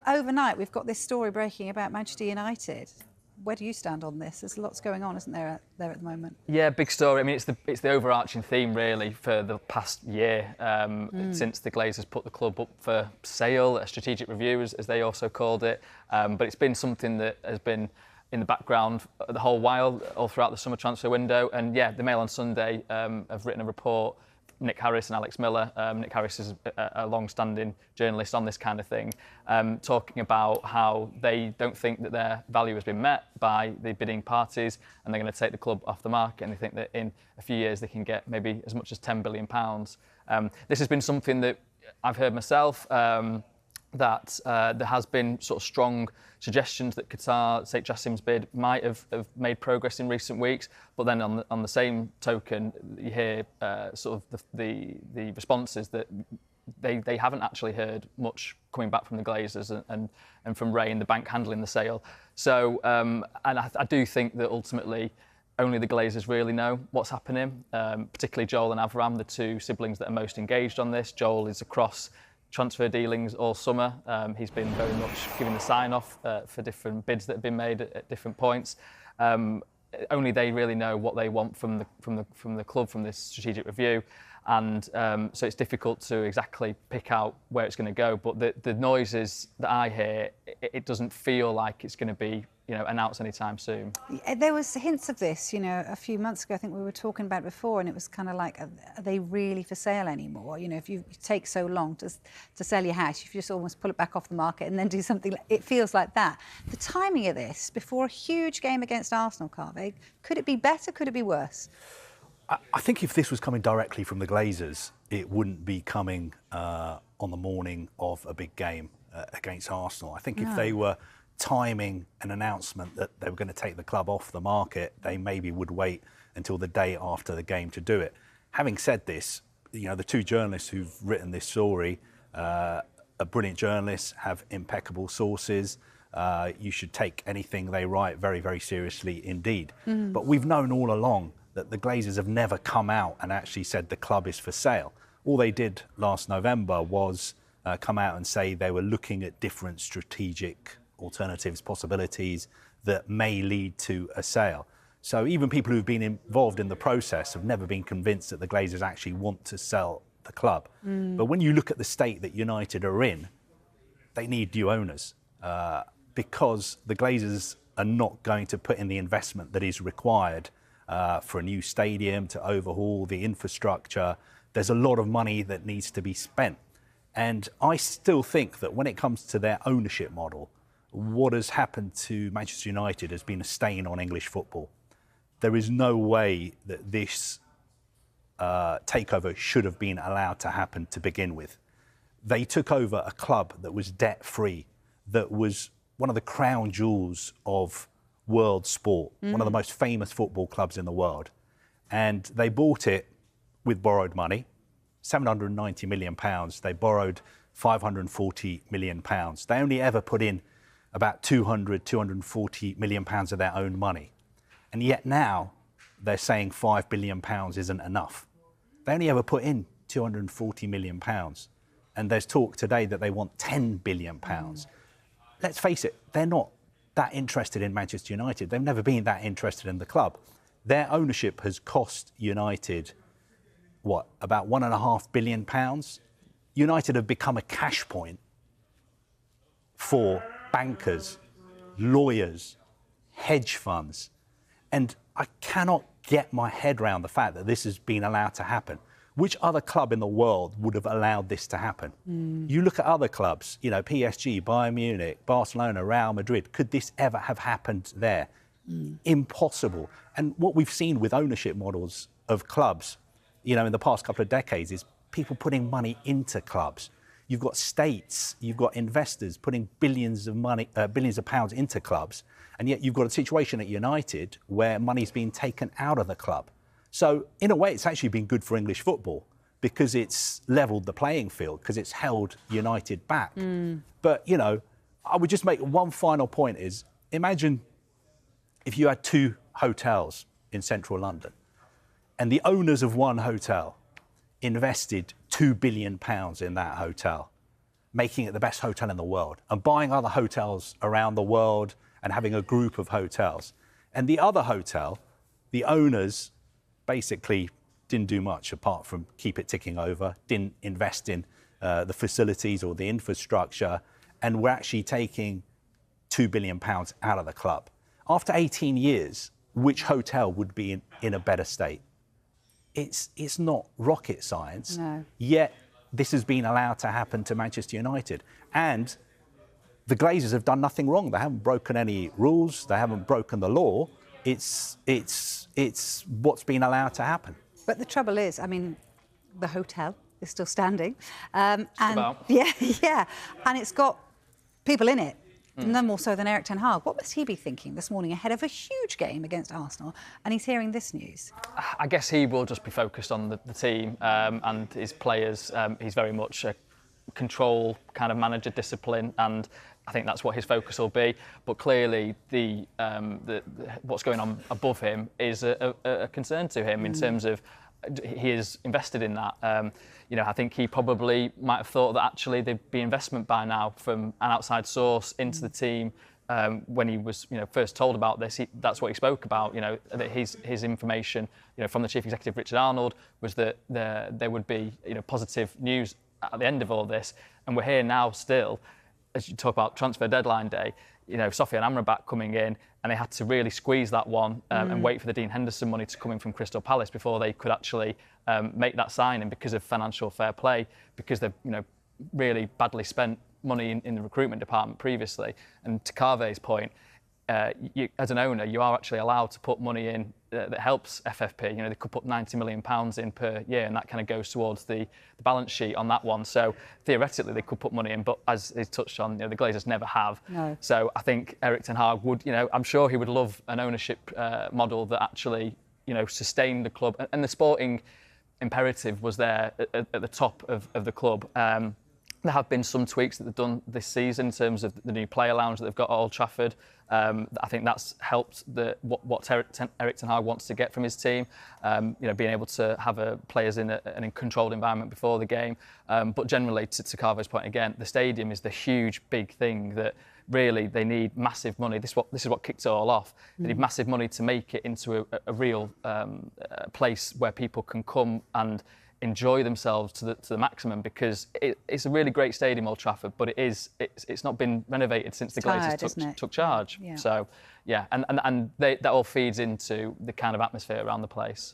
Overnight, we've got this story breaking about Manchester United. Where do you stand on this? There's lots going on, isn't there at the moment? Yeah, big story. I mean, it's the overarching theme really for the past year since the Glazers put the club up for sale, a strategic review, as they also called it. But it's been something that has been in the background the whole while, all throughout the summer transfer window. And yeah, the Mail on Sunday have written a report. Nick Harris and Alex Miller. Nick Harris is a long-standing journalist on this kind of thing, talking about how they don't think that their value has been met by the bidding parties, and they're going to take the club off the market, and they think that in a few years they can get maybe as much as £10 billion. This has been something that I've heard myself, that there has been sort of strong suggestions that Qatar, St Jassim's bid, might have made progress in recent weeks. But then on the same token, you hear sort of the responses that they haven't actually heard much coming back from the Glazers and from Ray and the bank handling the sale. So, and I do think that ultimately only the Glazers really know what's happening, particularly Joel and Avram, the two siblings that are most engaged on this. Joel is across transfer dealings all summer. He's been very much giving the sign-off for different bids that have been made at different points. Only they really know what they want from the club, from this strategic review, and so it's difficult to exactly pick out where it's going to go. But the noises that I hear, it doesn't feel like it's going to be announced anytime soon. There was hints of this, a few months ago. I think we were talking about it before, and it was kind of like, are they really for sale anymore? If you take so long to sell your house, if you just almost pull it back off the market and then do something, it feels like that. The timing of this, before a huge game against Arsenal, Kaveh, could it be better? Could it be worse? I think if this was coming directly from the Glazers, it wouldn't be coming on the morning of a big game against Arsenal. I think if they were timing an announcement that they were going to take the club off the market, they maybe would wait until the day after the game to do it. Having said this, the two journalists who've written this story are brilliant journalists, have impeccable sources. You should take anything they write very, very seriously indeed. But we've known all along that the Glazers have never come out and actually said the club is for sale. All they did last November was come out and say they were looking at different strategic alternatives, possibilities that may lead to a sale. So even people who've been involved in the process have never been convinced that the Glazers actually want to sell the club. But when you look at the state that United are in, they need new owners because the Glazers are not going to put in the investment that is required for a new stadium, to overhaul the infrastructure. There's a lot of money that needs to be spent. And I still think that when it comes to their ownership model, what has happened to Manchester United has been a stain on English football. There is no way that this takeover should have been allowed to happen to begin with. They took over a club that was debt-free, that was one of the crown jewels of world sport, one of the most famous football clubs in the world. And they bought it with borrowed money, £790 million. They borrowed £540 million. They only ever put in about £240 million of their own money. And yet now they're saying £5 billion isn't enough. They only ever put in £240 million. And there's talk today that they want £10 billion. Let's face it, they're not that interested in Manchester United. They've never been that interested in the club. Their ownership has cost United, about £1.5 billion? United have become a cash point for bankers, lawyers, hedge funds. And I cannot get my head around the fact that this has been allowed to happen. Which other club in the world would have allowed this to happen? You look at other clubs, PSG, Bayern Munich, Barcelona, Real Madrid. Could this ever have happened there? Impossible. And what we've seen with ownership models of clubs, in the past couple of decades is people putting money into clubs. You've got states, you've got investors putting billions of pounds into clubs, and yet you've got a situation at United where money's being taken out of the club. So, in a way, it's actually been good for English football because it's levelled the playing field, because it's held United back. But, I would just make one final point is, imagine if you had two hotels in central London and the owners of one hotel invested £2 billion in that hotel. making it the best hotel in the world and buying other hotels around the world and having a group of hotels. And the other hotel, the owners basically didn't do much apart from keep it ticking over, didn't invest in the facilities or the infrastructure, and we're actually taking £2 billion out of the club. After 18 years, which hotel would be in a better state? It's not rocket science. No. Yet this has been allowed to happen to Manchester United. And the Glazers have done nothing wrong. They haven't broken any rules. They haven't broken the law. It's what's been allowed to happen. But the trouble is, I mean, the hotel is still standing. And about. yeah. And it's got people in it. No more so than Erik ten Hag. What must he be thinking this morning ahead of a huge game against Arsenal and he's hearing this news? I guess he will just be focused on the team and his players. He's very much a control kind of manager, discipline, and I think that's what his focus will be. But clearly, the what's going on above him is a concern to him in terms of he is invested in that. You know, I think he probably might have thought that actually there'd be investment by now from an outside source into the team. When he was, first told about this, that's what he spoke about. That his information, from the chief executive Richard Arnold, was that there would be, positive news at the end of all this. And we're here now still, as you talk about transfer deadline day. Sofiane Amrabat coming in, and they had to really squeeze that one and wait for the Dean Henderson money to come in from Crystal Palace before they could actually make that signing because of financial fair play, because they've really badly spent money in the recruitment department previously. And to Kaveh's point, you, as an owner, you are actually allowed to put money in that helps FFP. They could put £90 million in per year, and that kind of goes towards the balance sheet on that one. So theoretically, they could put money in, but as he touched on, the Glazers never have. No. So I think Erik ten Hag would, I'm sure he would love an ownership model that actually, sustained the club, and the sporting imperative was there at the top of the club. There have been some tweaks that they've done this season in terms of the new player lounge that they've got at Old Trafford. I think that's helped what Erik ten Hag wants to get from his team. Being able to have players in a controlled environment before the game. But generally, to Kaveh's point again, the stadium is the huge, big thing that really they need massive money. This is what kicked it all off. They need massive money to make it into a real place where people can come and enjoy themselves to the maximum, because it's a really great stadium, Old Trafford, but it's not been renovated since the Glazers took charge. Yeah. So yeah, and that all feeds into the kind of atmosphere around the place.